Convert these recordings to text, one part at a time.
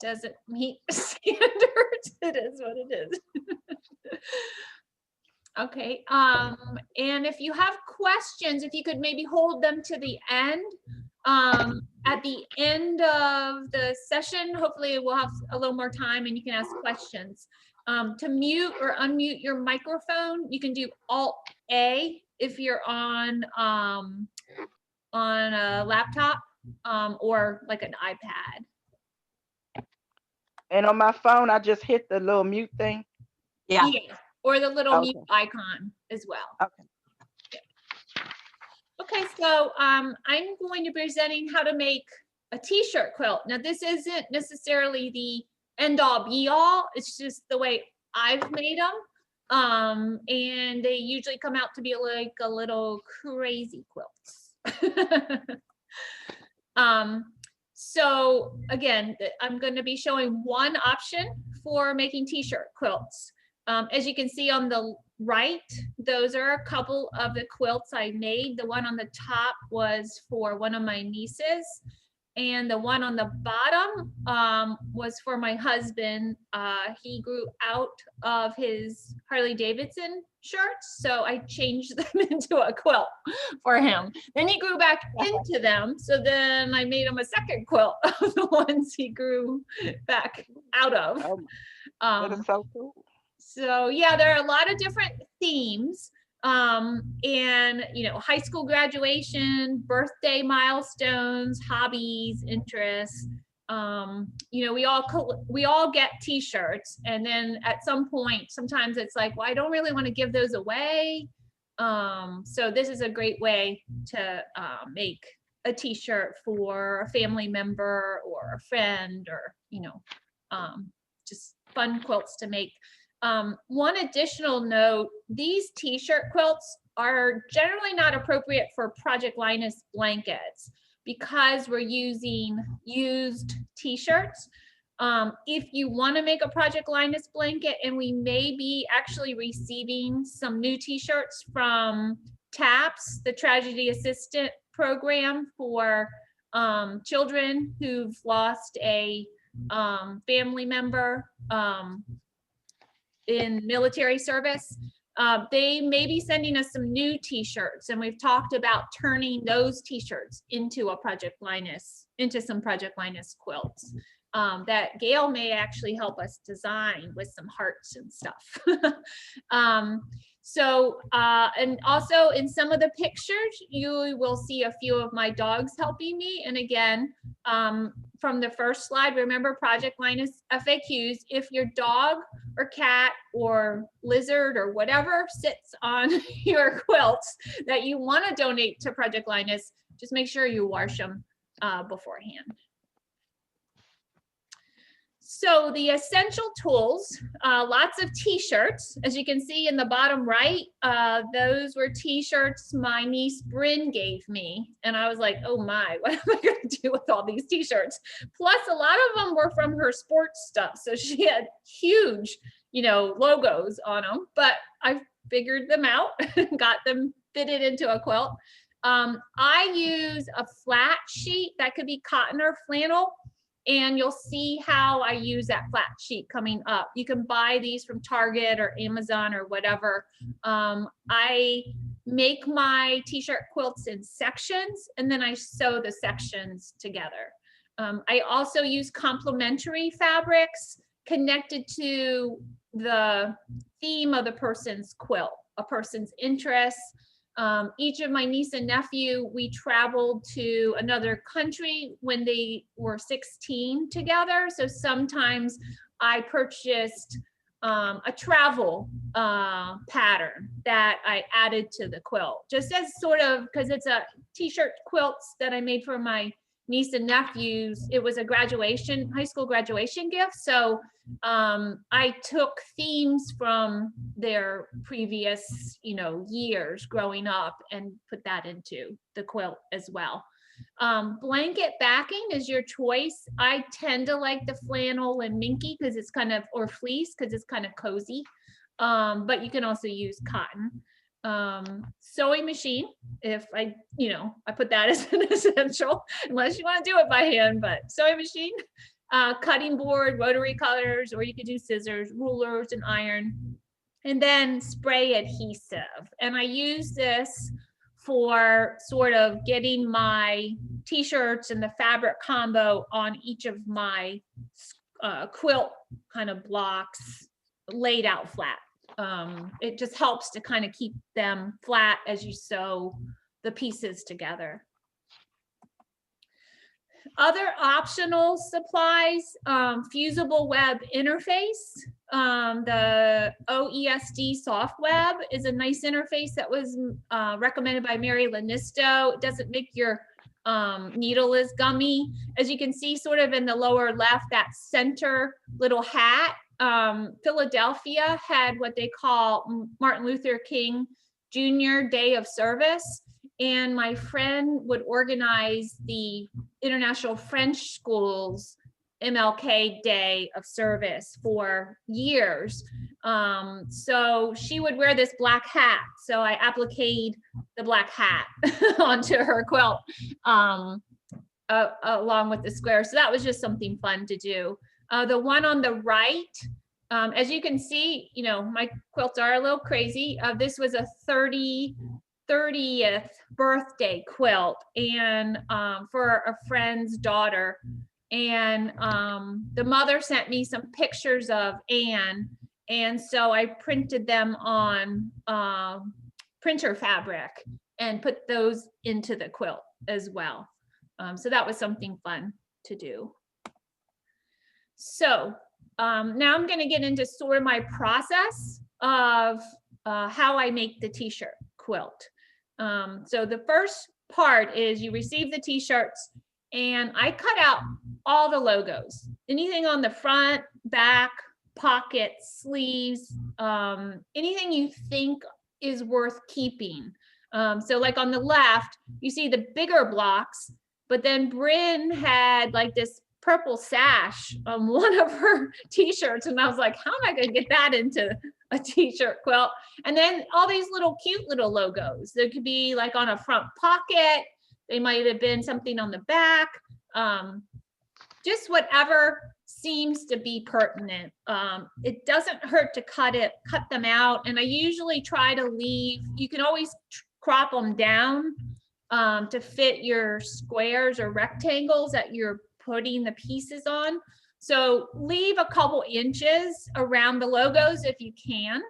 doesn't meet standards. It is what it is. Okay, and if you have questions, if you could maybe hold them to the end. At the end of the session, hopefully we'll have a little more time and you can ask questions. To mute or unmute your microphone, you can do Alt-A if you're on a laptop or like an iPad. And on my phone, I just hit the little mute thing. Yeah. Or the little mute icon as well. Okay. Okay, so I'm going to be presenting how to make a t-shirt quilt. Now, this isn't necessarily the end all be all. It's just the way I've made them. And they usually come out to be like a little crazy quilts. So again, I'm going to be showing one option for making t-shirt quilts. As you can see on the right, those are a couple of the quilts I made. The one on the top was for one of my nieces, and the one on the bottom was for my husband. He grew out of his Harley Davidson shirts, so I changed them into a quilt for him. Then he grew back into them, so then I made him a second quilt of the ones he grew back out of. That is so cool. So yeah, there are a lot of different themes, and you know, high school graduation, birthday milestones, hobbies, interests. You know, we all get t-shirts, and then at some point, sometimes it's like, well, I don't really want to give those away. So this is a great way to make a t-shirt for a family member or a friend, or you know, just fun quilts to make. One additional note, these t-shirt quilts are generally not appropriate for Project Linus blankets because we're using used t-shirts. If you want to make a Project Linus blanket, and we may be actually receiving some new t-shirts from TAPS, the Tragedy Assistant Program for children who've lost a family member in military service. They may be sending us some new t-shirts, and we've talked about turning those t-shirts into a Project Linus, into some Project Linus quilts that Gail may actually help us design with some hearts and stuff. And also in some of the pictures, you will see a few of my dogs helping me. And again, from the first slide, remember Project Linus FAQs. If your dog or cat or lizard or whatever sits on your quilts that you want to donate to Project Linus, just make sure you wash them beforehand. So the essential tools, lots of t-shirts. As you can see in the bottom right, those were t-shirts my niece Bryn gave me. And I was like, oh my, what am I gonna do with all these t-shirts? Plus a lot of them were from her sports stuff. So she had huge, you know, logos on them, but I figured them out and got them fitted into a quilt. I use a flat sheet that could be cotton or flannel. And you'll see how I use that flat sheet coming up. You can buy these from Target or Amazon or whatever. I make my t-shirt quilts in sections, and then I sew the sections together. I also use complementary fabrics connected to the theme of the person's quilt, a person's interests. Each of my niece and nephew, we traveled to another country when they were 16 together. So sometimes I purchased a travel pattern that I added to the quilt, just as sort of, because it's a t-shirt quilts that I made for my niece and nephews. It was a graduation, high school graduation gift. So I took themes from their previous, you know, years growing up and put that into the quilt as well. Blanket backing is your choice. I tend to like the flannel and minky because it's kind of, or fleece because it's kind of cozy. But you can also use cotton. Sewing machine, if I, you know, I put that as an essential, unless you want to do it by hand, but sewing machine. cutting board, rotary cutters, or you could do scissors, rulers, and iron, and then spray adhesive. And I use this for sort of getting my t-shirts and the fabric combo on each of my quilt kind of blocks laid out flat. It just helps to kind of keep them flat as you sew the pieces together. Other optional supplies, fusible web interface. The OESD soft web is a nice interface that was recommended by Mary Lanisto. It doesn't make your needle as gummy. As you can see sort of in the lower left, that center little hat, Philadelphia had what they call Martin Luther King Jr. Day of Service. And my friend would organize the International French Schools MLK Day of Service for years. So she would wear this black hat. So I appliqued the black hat onto her quilt along with the square. So that was just something fun to do. The one on the right, as you can see, you know, my quilts are a little crazy. This was a 30th birthday quilt and for a friend's daughter, and the mother sent me some pictures of Anne, and so I printed them on printer fabric and put those into the quilt as well. So that was something fun to do. So now I'm going to get into sort of my process of how I make the t-shirt quilt. So the first part is you receive the t-shirts, and I cut out all the logos, anything on the front, back, pockets, sleeves, anything you think is worth keeping. So like on the left, you see the bigger blocks, but then Bryn had like this purple sash on one of her t-shirts, and I was like, how am I going to get that into a t-shirt quilt? And then all these little cute little logos. There could be like on a front pocket, they might have been something on the back, just whatever seems to be pertinent. It doesn't hurt to cut them out, and I usually try to leave, you can always crop them down to fit your squares or rectangles that you're putting the pieces on. So leave a couple inches around the logos if you can,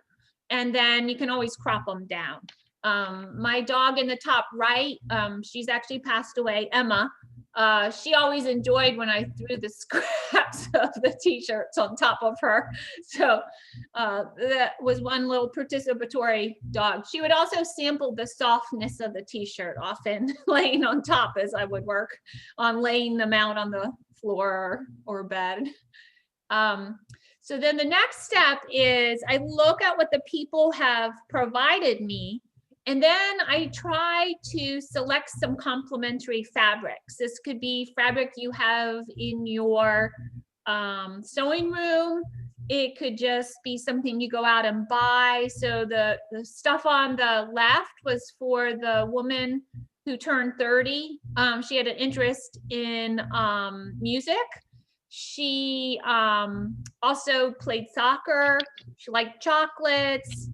and then you can always crop them down. My dog in the top right, she's actually passed away, Emma. She always enjoyed when I threw the scraps of the t-shirts on top of her. So that was one little participatory dog. She would also sample the softness of the t-shirt, often laying on top as I would work on laying them out on the floor or bed. So then the next step is I look at what the people have provided me, and then I try to select some complementary fabrics. This could be fabric you have in your sewing room. It could just be something you go out and buy. So the stuff on the left was for the woman who turned 30. She had an interest in music. She also played soccer. She liked chocolates.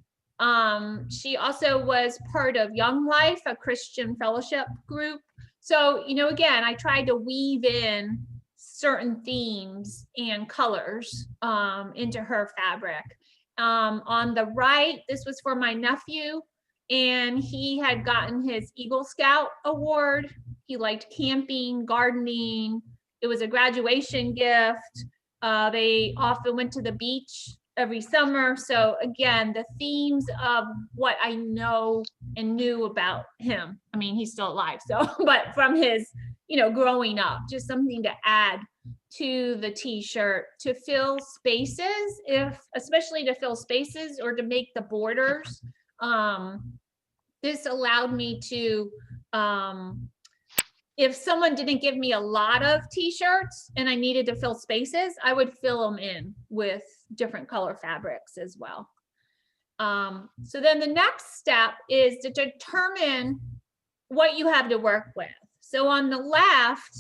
She also was part of Young Life, a Christian fellowship group. So, you know, again, I tried to weave in certain themes and colors into her fabric. On the right, this was for my nephew, and he had gotten his Eagle Scout award. He liked camping, gardening. It was a graduation gift. They often went to the beach every summer. So again, the themes of what I know and knew about him. I mean, he's still alive, so, but from his, you know, growing up, just something to add to the t-shirt to fill spaces, especially to fill spaces or to make the borders. This allowed me to, if someone didn't give me a lot of t-shirts and I needed to fill spaces, I would fill them in with different color fabrics as well. So then the next step is to determine what you have to work with. So on the left,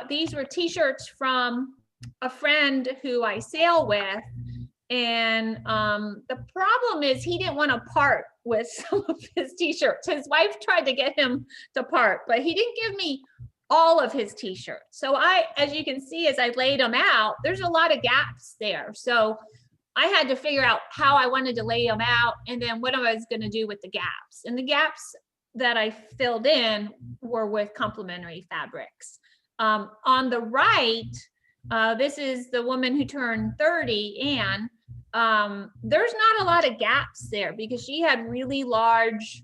these were t-shirts from a friend who I sail with. And the problem is he didn't want to part with some of his t-shirts. His wife tried to get him to part, but he didn't give me all of his t-shirts. So as you can see, as I laid them out, there's a lot of gaps there. So I had to figure out how I wanted to lay them out and then what I was going to do with the gaps. And the gaps that I filled in were with complementary fabrics. On the right, this is the woman who turned 30, Anne. There's not a lot of gaps there because she had really large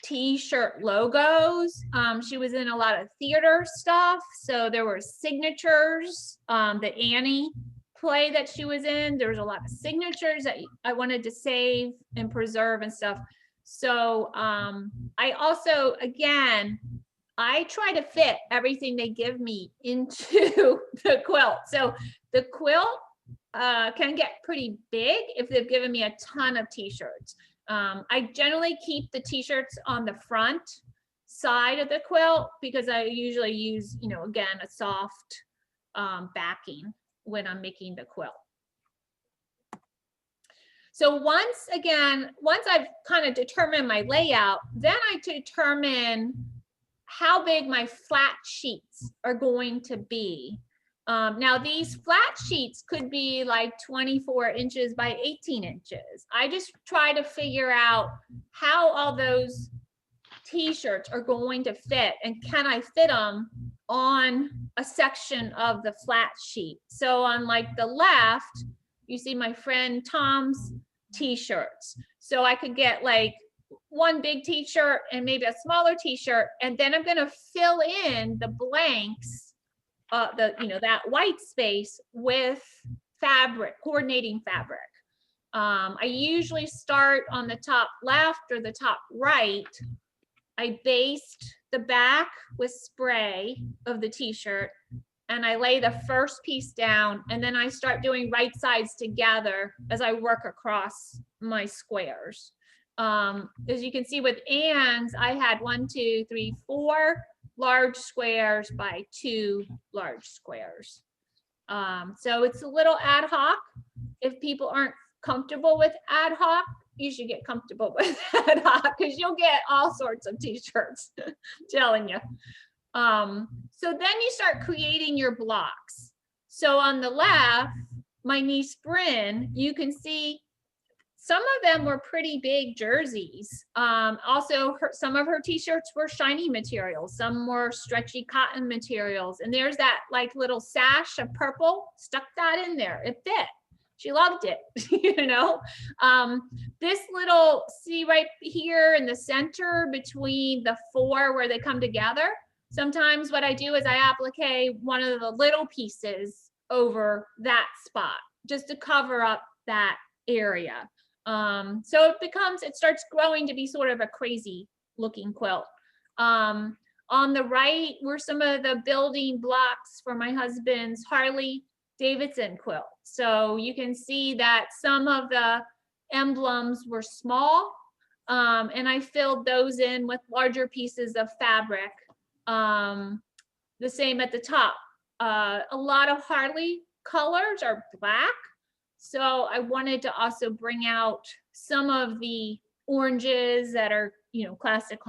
t-shirt logos. She was in a lot of theater stuff. So there were signatures, the Annie play that she was in. There was a lot of signatures that I wanted to save and preserve and stuff. So I also, again, I try to fit everything they give me into the quilt. So the quilt can get pretty big if they've given me a ton of t-shirts. I generally keep the t-shirts on the front side of the quilt because I usually use, again, a soft backing when I'm making the quilt. So once I've kind of determined my layout, then I determine how big my flat sheets are going to be. Now these flat sheets could be like 24 inches by 18 inches. I just try to figure out how all those t-shirts are going to fit and can I fit them on a section of the flat sheet. So on like the left, you see my friend Tom's t-shirts. So I could get like one big t-shirt and maybe a smaller t-shirt, and then I'm going to fill in the blanks, that white space with fabric, coordinating fabric. I usually start on the top left or the top right. I baste the back with spray of the t-shirt and I lay the first piece down, and then I start doing right sides together as I work across my squares. As you can see with Anne's, I had 4 large squares by 2 large squares. So it's a little ad hoc. If people aren't comfortable with ad hoc, you should get comfortable with ad hoc because you'll get all sorts of t-shirts, telling you. So then you start creating your blocks. So on the left, my niece Bryn, you can see some of them were pretty big jerseys. Also, some of her t-shirts were shiny materials. Some were stretchy cotton materials. And there's that like little sash of purple, stuck that in there. It fit. She loved it, This little, see right here in the center between the 4 where they come together. Sometimes what I do is I applique one of the little pieces over that spot just to cover up that area. So it starts growing to be sort of a crazy looking quilt. On the right were some of the building blocks for my husband's Harley Davidson quilt. So you can see that some of the emblems were small, and I filled those in with larger pieces of fabric. The same at the top. A lot of Harley colors are black. So I wanted to also bring out some of the oranges that are, classic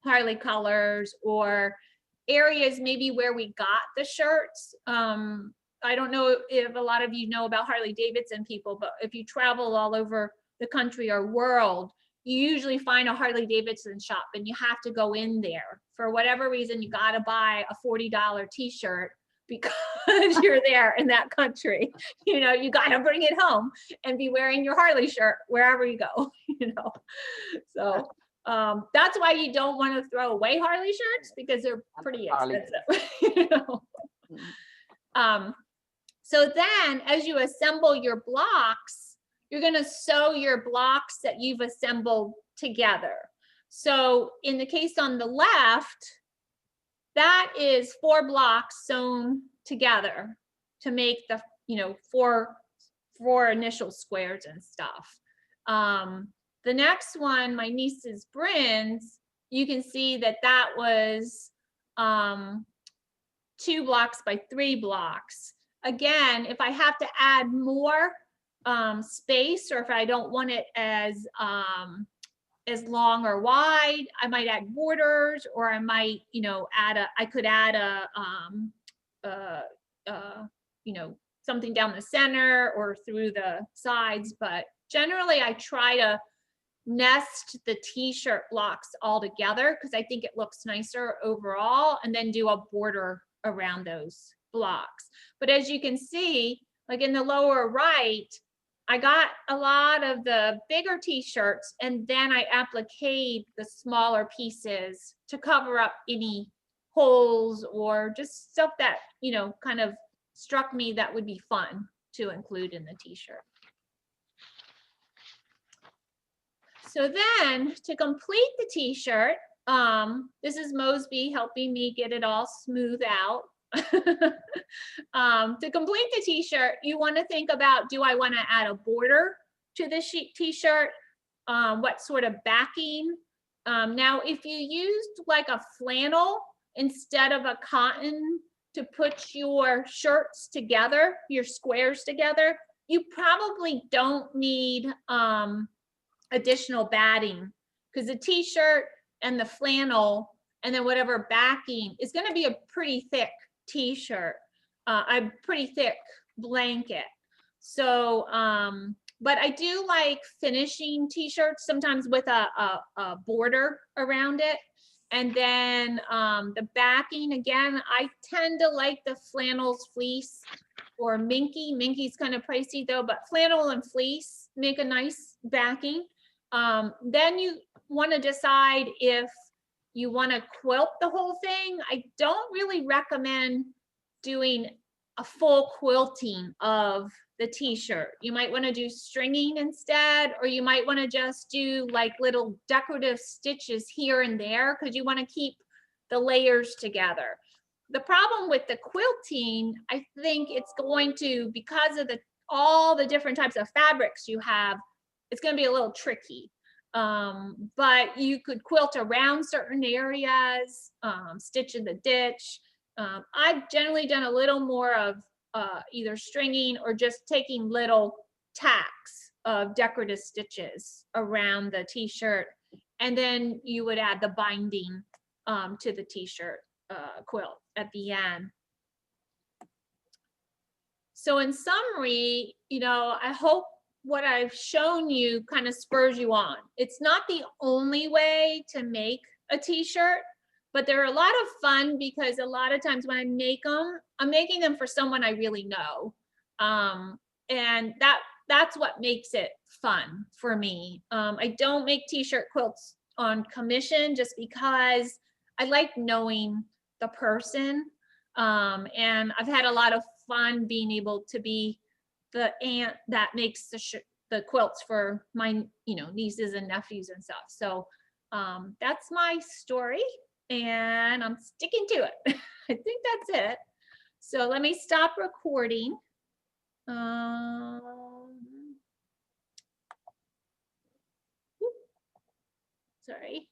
Harley colors, or areas maybe where we got the shirts. I don't know if a lot of you know about Harley Davidson people, but if you travel all over the country or world, you usually find a Harley Davidson shop and you have to go in there. For whatever reason, you got to buy a $40 t-shirt because you're there in that country. You got to bring it home and be wearing your Harley shirt wherever you go, So that's why you don't want to throw away Harley shirts because they're pretty expensive, So then as you assemble your blocks, you're going to sew your blocks that you've assembled together. So in the case on the left, that is 4 blocks sewn together to make the, 4 initial squares and stuff. The next one, my niece's Bryn's, you can see that was 2 blocks by 3 blocks. Again, if I have to add more space, or if I don't want it as long or wide, I might add borders, or I might, I could add something down the center or through the sides. But generally I try to nest the t-shirt blocks all together because I think it looks nicer overall, and then do a border around those blocks. But as you can see, like in the lower right, I got a lot of the bigger t-shirts, and then I appliqued the smaller pieces to cover up any holes or just stuff that, kind of struck me that would be fun to include in the t-shirt. So then to complete the t-shirt, this is Mosby helping me get it all smooth out. To complete the t-shirt, you want to think about, do I want to add a border to the t-shirt? What sort of backing? Now, if you used like a flannel instead of a cotton to put your shirts together, your squares together, you probably don't need additional batting, because the t-shirt and the flannel and then whatever backing is going to be a pretty thick t-shirt, a pretty thick blanket. So but I do like finishing t-shirts sometimes with a border around it. And then the backing, again, I tend to like the flannels, fleece, or minky. Minky's kind of pricey though, but flannel and fleece make a nice backing. Then you want to decide if you want to quilt the whole thing. I don't really recommend doing a full quilting of the t-shirt. You might want to do stringing instead, or you might want to just do like little decorative stitches here and there, because you want to keep the layers together. The problem with the quilting, I think it's going to, because of all the different types of fabrics you have, it's going to be a little tricky. But you could quilt around certain areas, stitch in the ditch. I've generally done a little more of either stringing or just taking little tacks of decorative stitches around the t-shirt, and then you would add the binding to the t-shirt quilt at the end. So in summary, I hope what I've shown you kind of spurs you on. It's not the only way to make a t-shirt, but they're a lot of fun, because a lot of times when I make them, I'm making them for someone I really know. And that's what makes it fun for me. I don't make t-shirt quilts on commission just because I like knowing the person. And I've had a lot of fun being able to be the aunt that makes the quilts for my nieces and nephews and stuff. So that's my story, and I'm sticking to it. I think that's it. So let me stop recording. Sorry.